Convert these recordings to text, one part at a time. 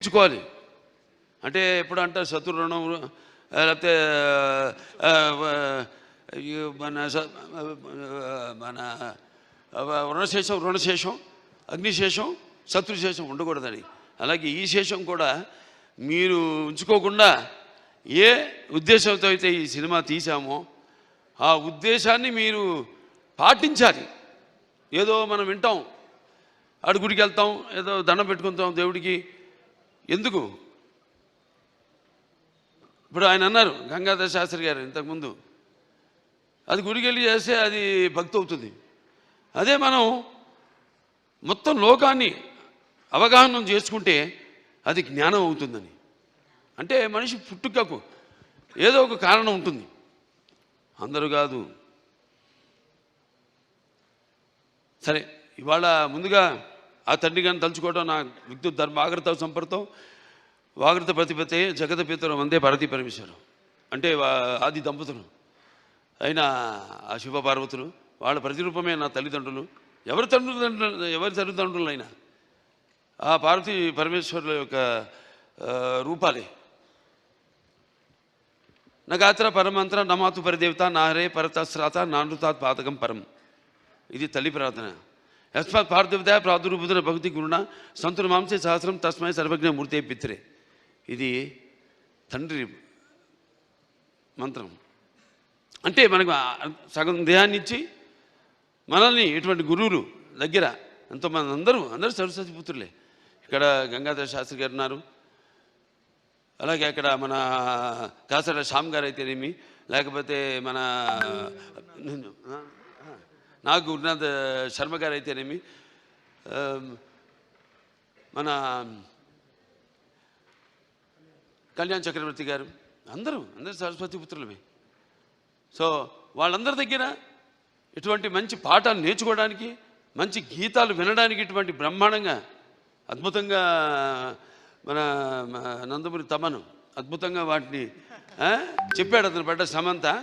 ఇచ్చుకోవాలి. అంటే ఎప్పుడు అంటారు శత్రు రుణం, లేకపోతే మన మన రుణశేషం అగ్నిశేషం శత్రుశేషం ఉండకూడదని. అలాగే ఈ శేషం కూడా మీరు ఉంచుకోకుండా ఏ ఉద్దేశంతో అయితే ఈ సినిమా తీసామో ఆ ఉద్దేశాన్ని మీరు పాటించాలి. ఏదో మనం వింటాం, గుడికి వెళ్తాం, ఏదో దండం పెట్టుకుంటాం దేవుడికి, ఎందుకు? ఇప్పుడు ఆయన అన్నారు గంగాధర శాస్త్రి గారు ఇంతకుముందు, అది గుడికి వెళ్ళి చేస్తే అది భక్తి అవుతుంది. అదే మనం మొత్తం లోకాన్ని అవగాహన చేసుకుంటే అది జ్ఞానం అవుతుందని. అంటే మనిషి పుట్టుకకు ఏదో ఒక కారణం ఉంటుంది, అందరూ కాదు. సరే, ఇవాళ ముందుగా ఆ తండ్రి గారిని తలుచుకోవడం నా విద్యుత్ ధర్మ ఆగ్రత సంపర్తం వాగ్రత ప్రతిపతే జగత పితరం వందే భారతీ పరమేశ్వరం. అంటే ఆది దంపతులు అయిన ఆ శివ పార్వతులు, వాళ్ళ ప్రతిరూపమే నా తల్లిదండ్రులు. ఎవరి తల్లిదండ్రులైనా ఆ పార్వతీ పరమేశ్వరుల యొక్క రూపాలే. నగాత్ర పరమంత్ర నమాతు పరిదేవత నాహరే పరతశ్రాత నానృతాత్ పాతకం పరం. ఇది తల్లి ప్రార్థన. యస్మాత్ పార్థివత ప్రాదుర్భుతున భక్తి గురుణ సంతుల మాంసే సహస్రం తస్మై సర్వజ్ఞ మూర్తే పిత్రే. ఇది తండ్రి మంత్రం. అంటే మనకు సగం దేహాన్ని ఇచ్చి మనల్ని ఇటువంటి గురువులు దగ్గర ఎంతోమంది, అందరూ సరస్వతి పుత్రులే. ఇక్కడ గంగాధర శాస్త్రి గారు ఉన్నారు, అలాగే అక్కడ మన కాసర శ్యామ్ గారు అయితేనేమి, లేకపోతే మన నాగ్ గురునాథ్ శర్మ గారు అయితేనేమి, మన కళ్యాణ్ చక్రవర్తి గారు, అందరూ సరస్వతి పుత్రులమే. సో వాళ్ళందరి దగ్గర ఇటువంటి మంచి పాఠాలు నేర్చుకోవడానికి, మంచి గీతాలు వినడానికి ఇటువంటి బ్రహ్మాండంగా అద్భుతంగా మన నందమూరి తమను అద్భుతంగా వాటిని చెప్పాడు. అతను పడ్డ శ్రమంతా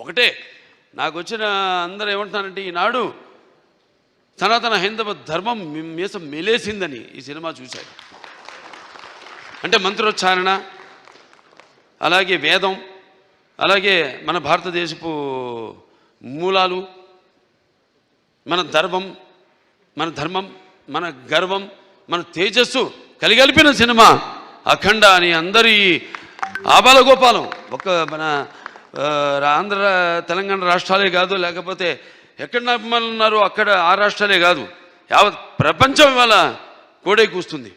ఒకటే. నాకు వచ్చిన అందరూ ఏమంటున్నారంటే, ఈనాడు సనాతన హైందవ ధర్మం మీసం మెలేసిందని ఈ సినిమా చూశారు. అంటే మంత్రోచ్చారణ, అలాగే వేదం, అలాగే మన భారతదేశపు మూలాలు, మన ధర్మం, మన గర్వం, మన తేజస్సు కలిగలిపిన సినిమా అఖండ అని అందరి ఆబాల గోపాలం. మన ఆంధ్ర తెలంగాణ రాష్ట్రాలే కాదు, లేకపోతే ఎక్కడ అభిమానులు ఉన్నారో అక్కడ ఆ రాష్ట్రాలే కాదు, యావత్ ప్రపంచం ఇవాళ కోడే కూస్తుంది.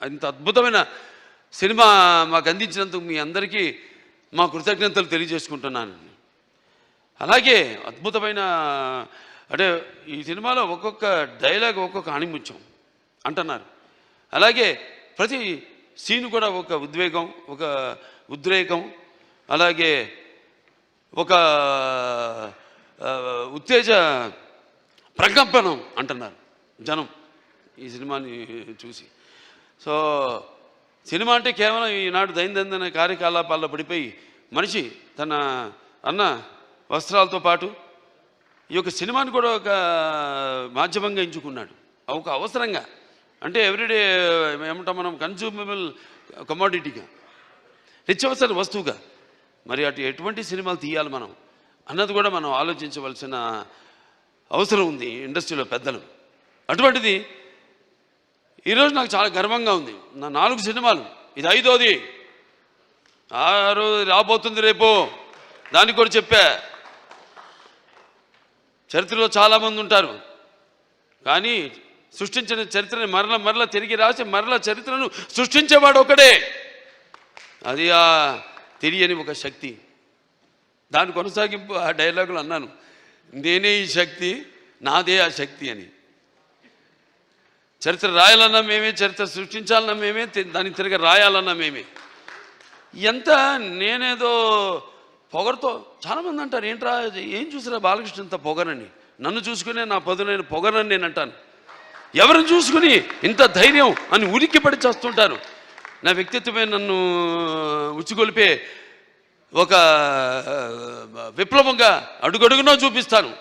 అంత అద్భుతమైన సినిమా మాకు అందించినందుకు మీ అందరికీ మా కృతజ్ఞతలు తెలియజేసుకుంటున్నాను. అలాగే అద్భుతమైన, అంటే ఈ సినిమాలో ఒక్కొక్క డైలాగ్ ఒక్కొక్క ఆణిముత్యం అంటున్నారు. అలాగే ప్రతి సీను కూడా ఒక ఉద్వేగం, ఒక ఉద్రేకం, అలాగే ఒక ఉత్తేజ ప్రకంపనం అంటున్నారు జనం ఈ సినిమాని చూసి. సో సినిమా అంటే కేవలం ఈనాడు దైనందిన కార్యకలాపాల్లో పడిపోయి మనిషి తన అన్న వస్త్రాలతో పాటు ఈ యొక్క సినిమాని కూడా ఒక మాధ్యమంగా ఎంచుకున్నాడు, ఒక అవసరంగా. అంటే ఎవ్రీడే ఏమంటాం మనం, కన్జ్యూమబుల్ కమోడిటీగా, నిత్యవసర వస్తువుగా. మరి ఎటువంటి సినిమాలు తీయాలి మనం అన్నది కూడా మనం ఆలోచించవలసిన అవసరం ఉంది ఇండస్ట్రీలో పెద్దలు. అటువంటిది ఈరోజు నాకు చాలా గర్వంగా ఉంది. నా 4 సినిమాలు, ఇది 5వది, 6 రాబోతుంది రేపు. దానికి కూడా చెప్పా, చరిత్రలో చాలామంది ఉంటారు, కానీ సృష్టించిన చరిత్రని మరల తిరిగి రాసి మరల చరిత్రను సృష్టించేవాడు ఒకడే. అది ఆ తెలియని ఒక శక్తి. దాని కొనసాగింపు ఆ డైలాగులు అన్నాను, నేనే ఈ శక్తి, నాదే ఆ శక్తి అని. చరిత్ర రాయాలన్నా మేమే, చరిత్ర సృష్టించాలన్నా మేమే, దాన్ని తిరిగి రాయాలన్నా మేమే. ఎంత నేనేదో పొగరుతో, చాలామంది అంటారు, ఏంట్రా ఏం చూసిరా బాలకృష్ణ ఇంత పొగరని. నన్ను చూసుకునే నా పదునైన పొగరని నేను అంటాను. ఎవరిని చూసుకుని ఇంత ధైర్యం అని ఉలిక్కిపడి చేస్తుంటారు. నా వ్యక్తిత్వమే నన్ను ఉచ్చిగొలిపే ఒక విప్లవంగా అడుగడుగునా చూపిస్తాను.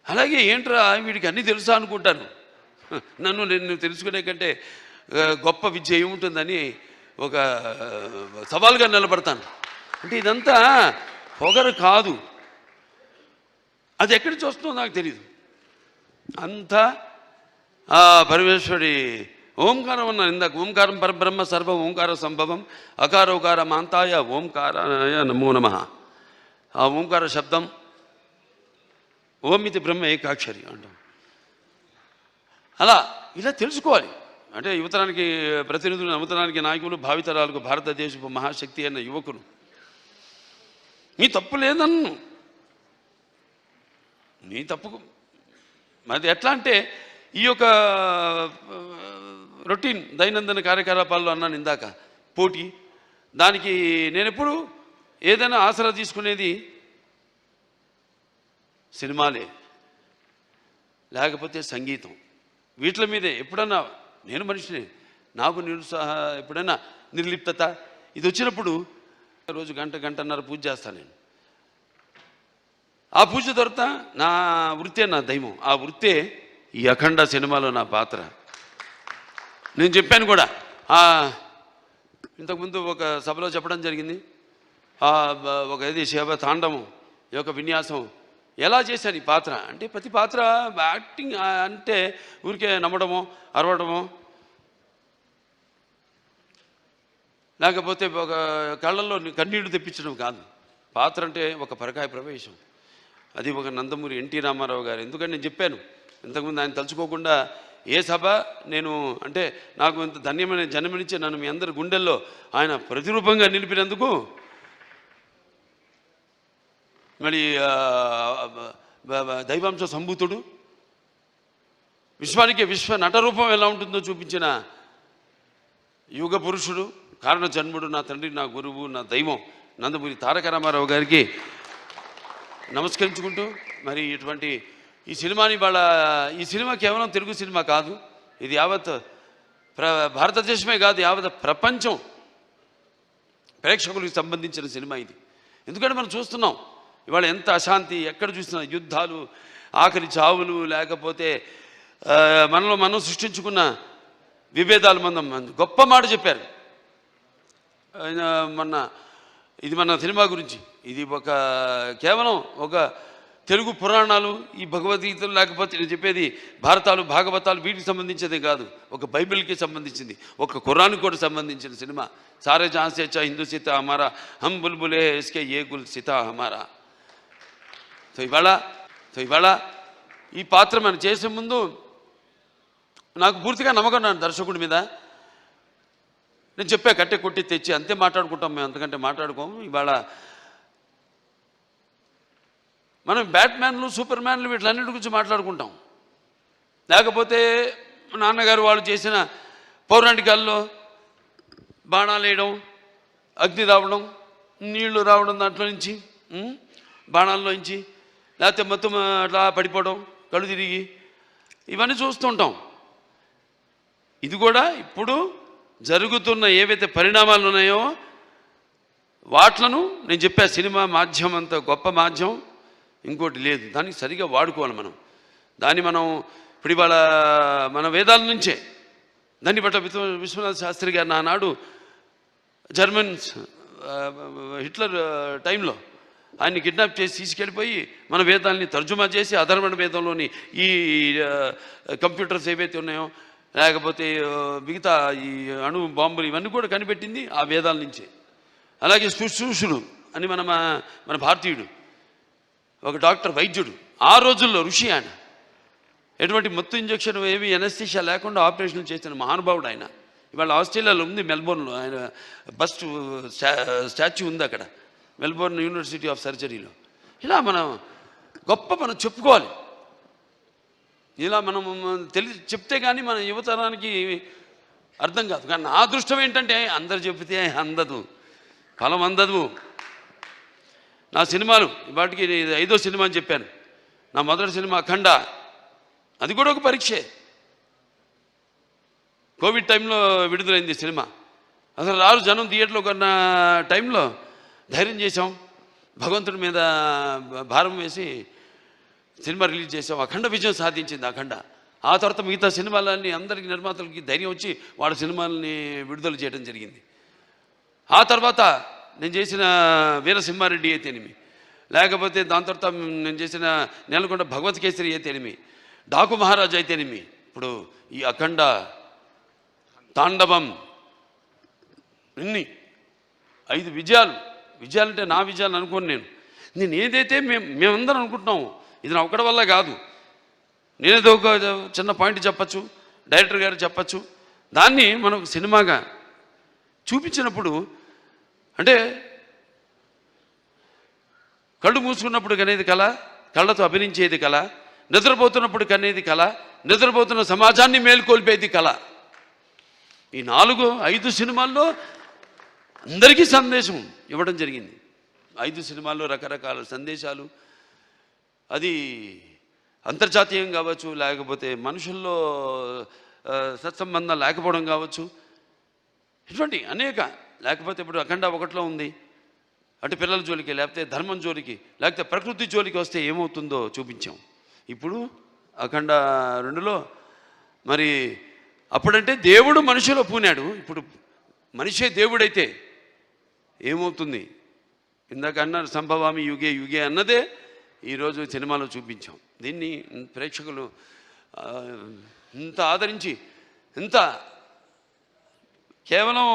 అలాగే ఏంట్రా వీడికి అన్నీ తెలుసా అనుకుంటాను. నన్ను తెలుసుకునే కంటే గొప్ప విద్య ఏముంటుందని ఒక సవాల్గా నిలబడతాను. అంటే ఇదంతా పొగరు కాదు, అది ఎక్కడి నుంచి వస్తుందో నాకు తెలియదు. అంతా పరమేశ్వరి ఓంకారం అన్నాను ఇందాక. ఓంకారం పరబ్రహ్మ సర్వ ఓంకార సంభవం అకారోకార మాంతాయ ఓంకారాయ నమో నమః. ఆ ఓంకార శబ్దం ఓమితి బ్రహ్మ ఏకాక్షరి అంటాం. అలా ఇలా తెలుసుకోవాలి. అంటే యువతరానికి ప్రతినిధులు, నవతరానికి నాయకులు, భావితరాలకు భారతదేశపు మహాశక్తి అన్న యువకులు. మీ తప్పు లేదన్ను, నీ తప్పుకు అది ఎట్లా అంటే ఈ యొక్క రొటీన్ దైనందిన కార్యకలాపాల్లో అన్నాను ఇందాక, పోటీ, దానికి నేను ఎప్పుడు ఏదైనా ఆసరా తీసుకునేది సినిమాలే లేకపోతే సంగీతం, వీటి మీదే. ఎప్పుడన్నా నేను మనిషిని, నాకు ఎప్పుడైనా నిర్లిప్తత ఇది వచ్చినప్పుడు రోజు గంటన్నర పూజ చేస్తాను నేను. ఆ పూజ తర్వాత నా వృత్తే నా దైవం. ఆ వృత్తే ఈ అఖండ సినిమాలో నా పాత్ర. నేను చెప్పాను కూడా, ఇంతకుముందు ఒక సభలో చెప్పడం జరిగింది. ఒక ఇది శివ తాండవం యొక్క విన్యాసం ఎలా చేశాను ఈ పాత్ర అంటే, ప్రతి పాత్ర యాక్టింగ్ అంటే ఊరికే నమ్మడమో అరవడమో లేకపోతే ఒక కళ్ళల్లో కన్నీళ్లు తెప్పించడం కాదు. పాత్ర అంటే ఒక పరకాయ ప్రవేశం. అది ఒక నందమూరి ఎన్టీ రామారావు గారు. ఎందుకంటే నేను చెప్పాను ఇంతకుముందు, ఆయన తలుచుకోకుండా ఏ సభ నేను అంటే నాకు ఇంత ధన్యమైన జన్మనిచ్చే నన్ను మీ అందరి గుండెల్లో ఆయన ప్రతిరూపంగా నిలిపినందుకు, మరి దైవాంశ సంభూతుడు, విశ్వానికి విశ్వ నటరూపం ఎలా ఉంటుందో చూపించిన యుగ పురుషుడు, కారణ జన్ముడు, నా తండ్రి, నా గురువు, నా దైవం నందమూరి తారక రామారావు గారికి నమస్కరించుకుంటూ, మరి ఇటువంటి ఈ సినిమాని ఈ సినిమా కేవలం తెలుగు సినిమా కాదు, ఇది యావత్ భారతదేశమే కాదు, యావత్ ప్రపంచం ప్రేక్షకులకు సంబంధించిన సినిమా ఇది. ఎందుకంటే మనం చూస్తున్నాం ఇవాళ ఎంత అశాంతి, ఎక్కడ చూసినా యుద్ధాలు, ఆఖరి చావులు, లేకపోతే మనలో మనం సృష్టించుకున్న విభేదాలు. మనం గొప్ప మాట చెప్పారు ఇది మన సినిమా గురించి. ఇది కేవలం ఒక తెలుగు పురాణాలు, ఈ భగవద్గీతలు, లేకపోతే నేను చెప్పేది భారతాలు, భాగవతాలు, వీటికి సంబంధించేదే కాదు, ఒక బైబిల్కి సంబంధించింది, ఒక ఖురాన్కి కూడా సంబంధించిన సినిమా. సారే జహాన్ సే అచ్చా హిందూ సీతా హమారా, హమ్ బుల్బులే ఇస్కే ఏ గుల్ సీతా హమారా. సో ఇవాళ ఈ పాత్ర మనం చేసే ముందు నాకు పూర్తిగా నమ్మకం ఉన్నాను దర్శకుడి మీద. నేను చెప్పా, కట్టె కొట్టి తెచ్చి అంతే మాట్లాడుకుంటాం మేము, అంతకంటే మాట్లాడుకోము. ఇవాళ మనం బ్యాట్మ్యాన్లు, సూపర్ మ్యాన్లు, వీటిలన్నిటి గురించి మాట్లాడుకుంటాం. లేకపోతే నాన్నగారు వాళ్ళు చేసిన పౌరాణికాల్లో బాణాలు వేయడం, అగ్ని రావడం, నీళ్లు రావడం, దాంట్లో నుంచి బాణాల్లోంచి, లేకపోతే మొత్తం అట్లా పడిపోవడం, కళ్ళు తిరిగి, ఇవన్నీ చూస్తుంటాం. ఇది కూడా ఇప్పుడు జరుగుతున్న ఏవైతే పరిణామాలు ఉన్నాయో వాట్లను నేను చెప్పా, సినిమా మాధ్యమం అంత గొప్ప మాధ్యమం ఇంకోటి లేదు. దానికి సరిగా వాడుకోవాలి మనం. దాన్ని మనం ఇప్పుడు ఇవాళ మన వేదాల నుంచే దాన్ని బట్ట విశ్వనాథ శాస్త్రి గారు నానాడు జర్మన్స్ హిట్లర్ టైంలో ఆయన్ని కిడ్నాప్ చేసి తీసుకెళ్ళిపోయి మన వేదాలని తర్జుమా చేసి అధర్వణ వేదంలోని ఈ కంప్యూటర్స్ ఏవైతే ఉన్నాయో, లేకపోతే మిగతా ఈ అణు బాంబులు, ఇవన్నీ కూడా కనిపెట్టింది ఆ వేదాల నుంచే. అలాగే శుశ్రూషుడు అని మన భారతీయుడు, ఒక డాక్టర్, వైద్యుడు, ఆ రోజుల్లో ఋషి ఆయన. ఎటువంటి మత్తు ఇంజక్షన్ ఏమి ఎనస్థీషియా లేకుండా ఆపరేషన్ చేసిన మహానుభావుడు ఆయన. ఇవాళ ఆస్ట్రేలియాలో ఉంది, మెల్బోర్న్లో ఆయన బస్ట్ స్టాచ్యూ ఉంది అక్కడ, మెల్బోర్న్ యూనివర్సిటీ ఆఫ్ సర్జరీలో. ఇలా మనం చెప్పుకోవాలి. ఇలా మనం చెప్తే కానీ మన యువతరానికి అర్థం కాదు. కానీ నా అదృష్టం ఏంటంటే అందరు చెప్తే అందదు, ఫలం అందదు. నా సినిమాలు వాటికి 5వ సినిమా అని చెప్పాను. నా మొదటి సినిమా అఖండ, అది కూడా ఒక పరీక్షే. కోవిడ్ టైంలో విడుదలైంది సినిమా. అసలు రారు జనం థియేటర్లో కొన్న టైంలో ధైర్యం చేసాం, భగవంతుడి మీద భారం వేసి సినిమా రిలీజ్ చేసాం. అఖండ విజయం సాధించింది అఖండ. ఆ తర్వాత మిగతా సినిమాలన్నీ అందరికీ నిర్మాతలకి ధైర్యం వచ్చి వాళ్ళ సినిమాలని విడుదల చేయడం జరిగింది. ఆ తర్వాత నేను చేసిన వీరసింహారెడ్డి అయితేనేమి, లేకపోతే దాని తర్వాత నేను చేసిన నేలకొండ భగవత్ కేసరి అయితేనేమి, డాకు మహారాజు అయితేనేమి, ఇప్పుడు ఈ అఖండ, తాండవం, ఇన్ని 5 విజయాలంటే నా విజయాలు అనుకోను. నేను ఏదైతే మేమందరం అనుకుంటున్నాము ఇది నా ఒక్కడి వల్ల కాదు. నేనేదో ఒక చిన్న పాయింట్ చెప్పచ్చు, డైరెక్టర్ గారు చెప్పచ్చు, దాన్ని మనం సినిమాగా చూపించినప్పుడు అంటే కళ్ళు మూసుకున్నప్పుడు కనేది కళ, కళ్ళతో అభినయించేది కళ, నిద్రపోతున్నప్పుడు కనేది కళ, నిద్రపోతున్న సమాజాన్ని మేల్కొల్పేది కళ. ఈ 4-5 సినిమాల్లో అందరికీ సందేశం ఇవ్వడం జరిగింది. 5 సినిమాల్లో రకరకాల సందేశాలు, అది అంతర్జాతీయం కావచ్చు, లేకపోతే మనుషుల్లో సత్సంబంధం లేకపోవడం కావచ్చు, ఇటువంటి అనేక, లేకపోతే ఇప్పుడు అఖండ 1లో ఉంది, అటు పిల్లల జోలికి, లేకపోతే ధర్మం జోలికి, లేకపోతే ప్రకృతి జోలికి వస్తే ఏమవుతుందో చూపించాం. ఇప్పుడు అఖండ 2లో మరి అప్పుడంటే దేవుడు మనిషిలో పూనాడు, ఇప్పుడు మనిషే దేవుడైతే ఏమవుతుంది? ఇందాక అన్నారు సంభవామి యుగే యుగే అన్నదే ఈరోజు సినిమాలో చూపించాం. దీన్ని ప్రేక్షకులు ఇంత ఆదరించి, ఇంత కేవలం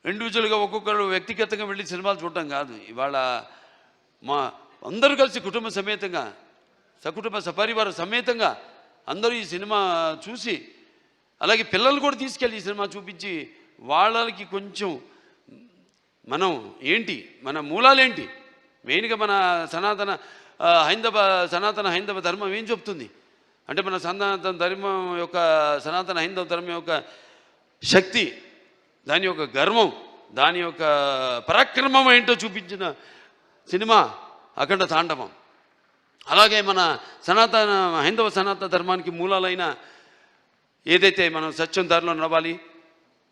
ఇండివిజువల్గా ఒక్కొక్కరు వ్యక్తిగతంగా వెళ్ళి సినిమాలు చూడటం కాదు. ఇవాళ మా అందరూ కలిసి కుటుంబ సమేతంగా, సకుటుంబ సపరివార సమేతంగా అందరూ ఈ సినిమా చూసి, అలాగే పిల్లలు కూడా తీసుకెళ్ళి ఈ సినిమా చూపించి వాళ్ళకి కొంచెం మనం ఏంటి, మన మూలాలేంటి, మెయిన్గా మన సనాతన హైందవ ధర్మం ఏం చెప్తుంది అంటే, మన సనాతన ధర్మం యొక్క, సనాతన హైందవ ధర్మం యొక్క శక్తి, దాని యొక్క గర్వం, దాని యొక్క పరాక్రమం ఏంటో చూపించిన సినిమా అఖండ తాండవం. అలాగే మన హైందవ సనాతన ధర్మానికి మూలాలైన ఏదైతే మనం సత్యం దారిలో నడవాలి,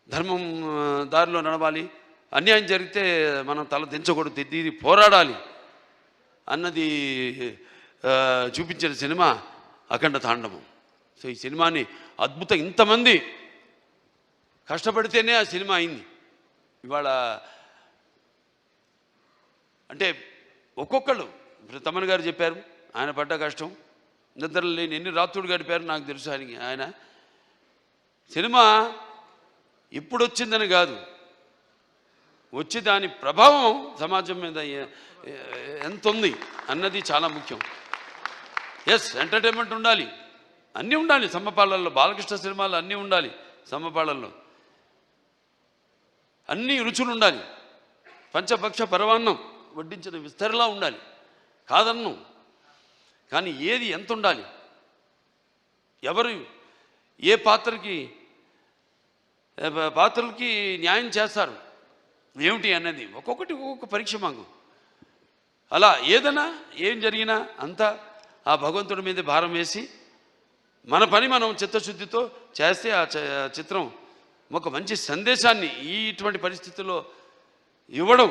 ధర్మం దారిలో నడవాలి, అన్యాయం జరిగితే మనం తల దించకూడదు, తిరిగి పోరాడాలి అన్నది చూపించిన సినిమా అఖండ తాండవం. సో ఈ సినిమాని అద్భుతం, ఇంతమంది కష్టపడితేనే ఆ సినిమా అయింది. ఇవాళ అంటే ఒక్కొక్కళ్ళు, ఇప్పుడు తమన్ గారు చెప్పారు, ఆయన పడ్డ కష్టం, నిద్ర లేని ఎన్ని రాత్రులు గడిపారు నాకు తెలుసు. ఆయన సినిమా ఇప్పుడు వచ్చిందని కాదు, వచ్చి దాని ప్రభావం సమాజం మీద ఎంత ఉంది అన్నది చాలా ముఖ్యం. ఎస్, ఎంటర్టైన్మెంట్ ఉండాలి, అన్నీ ఉండాలి సమపాళల్లో, బాలకృష్ణ సినిమాలు అన్నీ ఉండాలి సమపాళల్లో, అన్ని రుచులు ఉండాలి, పంచపక్ష పరవాన్నం వడ్డించిన విస్తరలా ఉండాలి, కాదన్నం. కానీ ఏది ఎంత ఉండాలి, ఎవరు ఏ పాత్రలకి న్యాయం చేస్తారు ఏమిటి అన్నది ఒక్కొక్కటి ఒక్కొక్క పరీక్ష మాకు. అలా ఏదైనా ఏం జరిగినా అంతా ఆ భగవంతుడి మీద భారం వేసి మన పని మనం చిత్తశుద్ధితో చేస్తే ఆ చిత్రం ఒక మంచి సందేశాన్ని ఇటువంటి పరిస్థితుల్లో ఇవ్వడం,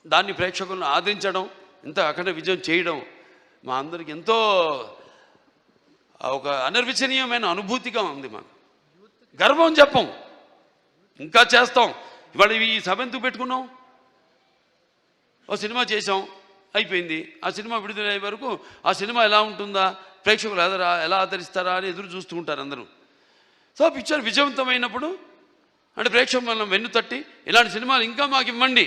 దాన్ని ప్రేక్షకులను ఆదరించడం, ఇంత అఖండ విజయం చేయడం మా అందరికి ఎంతో ఒక అనిర్వచనీయమైన అనుభూతిగా ఉంది. మాకు గర్వం చెప్పం, ఇంకా చేస్తాం. ఇవాళ ఈ సభ ఎందుకు పెట్టుకున్నాం? ఓ సినిమా చేసాం, అయిపోయింది. ఆ సినిమా విడుదలయ్యే వరకు ఆ సినిమా ఎలా ఉంటుందా, ప్రేక్షకులు ఎలా ఆదరిస్తారా అని ఎదురు చూస్తూ ఉంటారు అందరూ. సో పిక్చర్ విజయవంతమైనప్పుడు అంటే ప్రేక్షకులు మనం వెన్ను తట్టి ఇలాంటి సినిమాలు ఇంకా మాకు ఇవ్వండి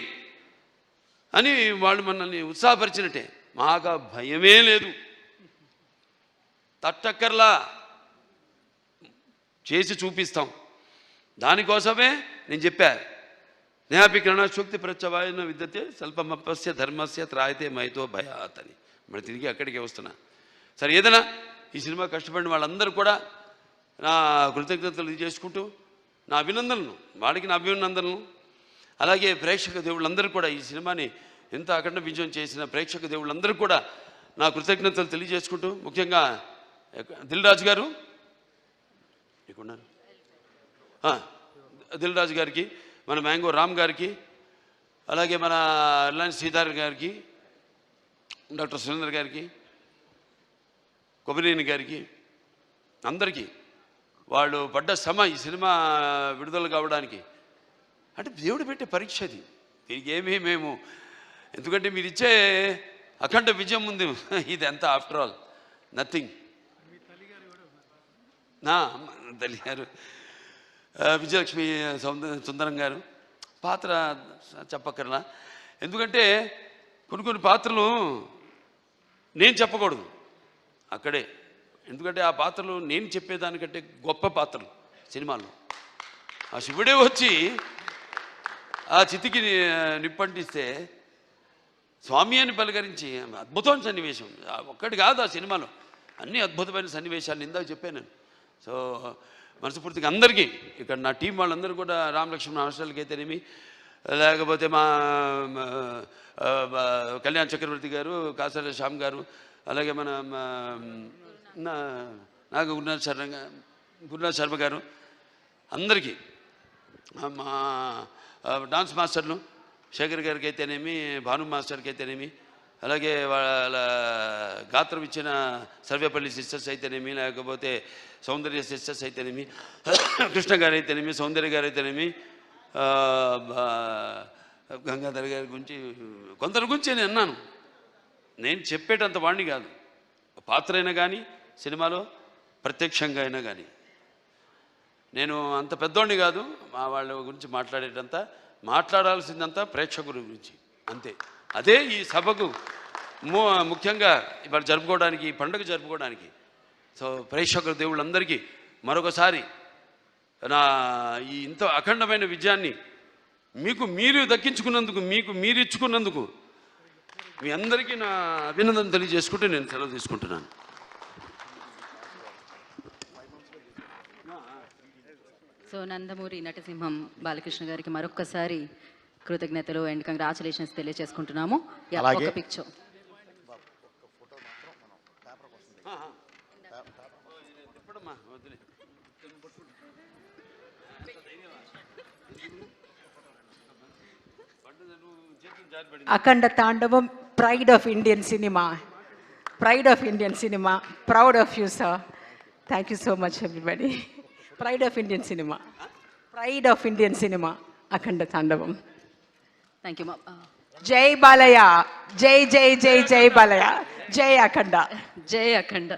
అని వాళ్ళు మనల్ని ఉత్సాహపరిచినట్టే. మాకు భయమే లేదు, తట్టక్కర్లా, చేసి చూపిస్తాం. దానికోసమే నేను చెప్పా, నేహాపి కిరణశోక్తి ప్రత్యవాయన విద్యతే స్వల్పమపస్య ధర్మస్య త్రాయతే మైతో భయాత్ అని. మరి తిరిగి అక్కడికే వస్తున్నా. సరే, ఏదైనా ఈ సినిమా కష్టపడిన వాళ్ళందరూ కూడా నా కృతజ్ఞతలు చేసుకుంటూ నా అభినందనలు, వాడికి నా అభినందనలు, అలాగే ప్రేక్షక దేవుళ్ళందరూ కూడా ఈ సినిమాని ఎంత అఖండ విజయం చేసిన ప్రేక్షక దేవుళ్ళందరూ కూడా నా కృతజ్ఞతలు తెలియజేసుకుంటూ, ముఖ్యంగా దిల్ రాజు గారు ఇక్కడున్నారు, దిల్ రాజు గారికి, మన మ్యాంగో రామ్ గారికి, అలాగే మన రిలయన్స్ సీతారాం గారికి, డాక్టర్ సురేందర్ గారికి, కొబ్బరినేని గారికి, అందరికీ వాళ్ళు పడ్డ శ్రమ ఈ సినిమా విడుదల కావడానికి. అంటే దేవుడు పెట్టే పరీక్ష అది. దీనికి ఏమీ మేము, ఎందుకంటే మీరు ఇచ్చే అఖండ విజయం ఉంది, ఇది ఎంత ఆఫ్టర్ ఆల్ నథింగ్. నా తల్లి గారు విజయలక్ష్మి సుందరం గారు పాత్ర చెప్పక్కర్లా, ఎందుకంటే కొన్ని పాత్రలు నేను చెప్పకూడదు అక్కడే, ఎందుకంటే ఆ పాత్రలు నేను చెప్పేదానికంటే గొప్ప పాత్రలు సినిమాల్లో. ఆ శివుడే వచ్చి ఆ చితికి నిప్పంటిస్తే స్వామి అని పలకరించి అద్భుతమైన సన్నివేశం ఒక్కటి కాదు ఆ సినిమాలో, అన్ని అద్భుతమైన సన్నివేశాలు ఇందాక చెప్పాను నేను. సో మనస్ఫూర్తిగా అందరికీ ఇక్కడ నా టీం వాళ్ళందరూ కూడా, రామలక్ష్మణ హాస్టల్కి అయితేనేమి, లేకపోతే మా కళ్యాణ్ చక్రవర్తి గారు, కాసాల శ్యామ్ గారు, అలాగే మన నాగ గురునాథ్ శర్మ గారు, అందరికీ, మా డాన్స్ మాస్టర్లు శేఖర్ గారికి అయితేనేమి, భాను మాస్టర్కి అయితేనేమి, అలాగే వాళ్ళ గాత్రం ఇచ్చిన సర్వేపల్లి సిస్టర్స్ అయితేనేమి, లేకపోతే సౌందర్య సిస్టర్స్ అయితేనేమి, కృష్ణ గారు అయితేనేమి, సౌందర్య గారు అయితేనేమి, గంగాధర్ గారి గురించి, కొందరి గురించి నేను అన్నాను. నేను చెప్పేటంత వాడిని కాదు, పాత్ర అయినా కానీ సినిమాలో ప్రత్యక్షంగా అయినా కానీ నేను అంత పెద్దోడిని కాదు. మా వాళ్ళ గురించి మాట్లాడాల్సిందంతా ప్రేక్షకుల గురించి అంతే. అదే ఈ సభకు ముఖ్యంగా ఇవాళ జరుపుకోవడానికి, ఈ పండుగ జరుపుకోవడానికి. సో ప్రేక్షకుల దేవుళ్ళందరికీ మరొకసారి నా ఈ ఇంత అఖండమైన విజయాన్ని మీకు మీరు దక్కించుకున్నందుకు, మీకు మీరు ఇచ్చుకున్నందుకు మీ అందరికీ నా అభినందన తెలియజేసుకుంటూ నేను సెలవు తీసుకుంటున్నాను. సో నందమూరి నటసింహం బాలకృష్ణ గారికి మరొక్కసారి కృతజ్ఞతలు అండ్ కంగ్రాచులేషన్స్ తెలియజేసుకుంటున్నాము. ఒక picture Akhanda Thandavam, pride of Indian cinema, pride of Indian cinema, proud of you sir. Thank you so much everybody. Pride of Indian cinema, pride of Indian cinema, Akhanda Thandavam. Thank you. జై బాలయ్య, జై జై జై జై బాలయ్య, జై అఖండ, జై అఖండ.